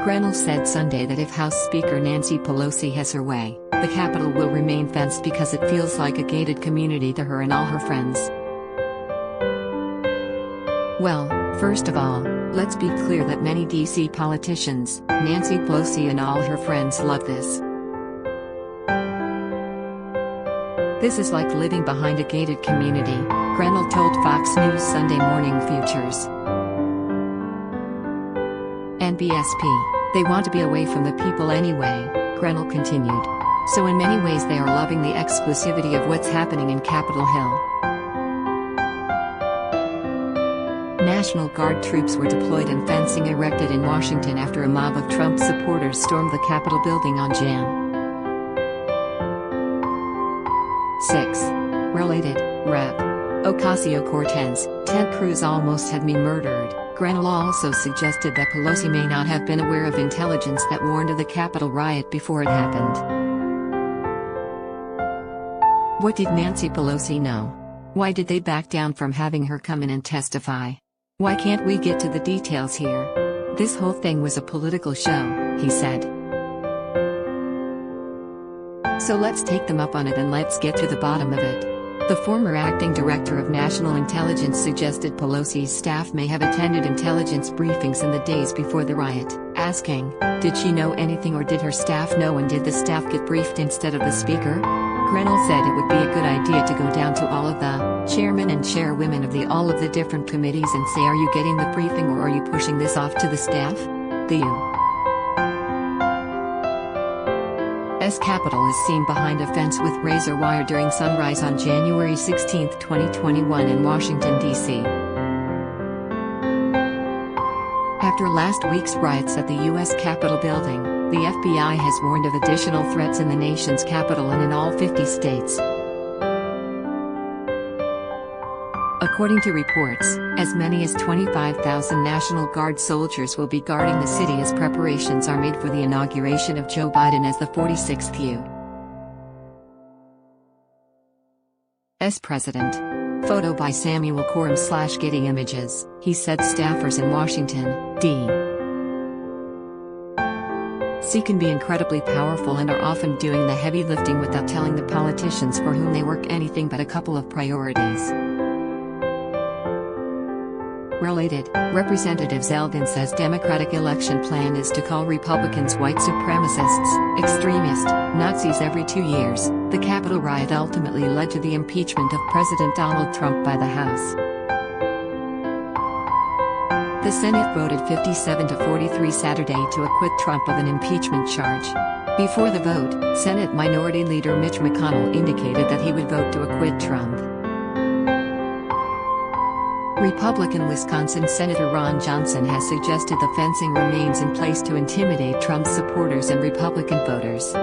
Grenell said Sunday that if House Speaker Nancy Pelosi has her way, the Capitol will remain fenced because it feels like a gated community to her and all her friends. Well, first of all, let's be clear that many D.C. politicians, Nancy Pelosi and all her friends, love this. This is like living behind a gated community, Grenell told Fox News Sunday Morning Futures. nbsp, they want to be away from the people anyway, Grenell continued. So in many ways they are loving the exclusivity of what's happening in Capitol Hill. National Guard troops were deployed and fencing erected in Washington after a mob of Trump supporters stormed the Capitol building on Jan. 6. Related, Rep. Ocasio-Cortez, Ted Cruz almost had me murdered. Grenell also suggested that Pelosi may not have been aware of intelligence that warned of the Capitol riot before it happened. What did Nancy Pelosi know? Why did they back down from having her come in and testify? Why can't we get to the details here? This whole thing was a political show, he said. So let's take them up on it and let's get to the bottom of it. The former acting director of national intelligence suggested Pelosi's staff may have attended intelligence briefings in the days before the riot, asking, did she know anything or did her staff know, and did the staff get briefed instead of the speaker? Grenell said it would be a good idea to go down to all of the chairmen and chairwomen of all of the different committees and say, are you getting the briefing or are you pushing this off to the staff? The U.S. Capitol is seen behind a fence with razor wire during sunrise on January 16, 2021 in Washington, D.C. After last week's riots at the U.S. Capitol building, the FBI has warned of additional threats in the nation's capital and in all 50 states. According to reports, as many as 25,000 National Guard soldiers will be guarding the city as preparations are made for the inauguration of Joe Biden as the 46th U.S. president. Photo by Samuel Corum / Getty Images. He said staffers in Washington, D.C. can be incredibly powerful and are often doing the heavy lifting without telling the politicians for whom they work anything but a couple of priorities. Related, Representative Zeldin says Democratic election plan is to call Republicans white supremacists, extremist, Nazis every 2 years. The Capitol riot ultimately led to the impeachment of President Donald Trump by the House. The Senate voted 57-43 Saturday to acquit Trump of an impeachment charge. Before the vote, Senate Minority Leader Mitch McConnell indicated that he would vote to acquit Trump. Republican Wisconsin Senator Ron Johnson has suggested the fencing remains in place to intimidate Trump's supporters and Republican voters.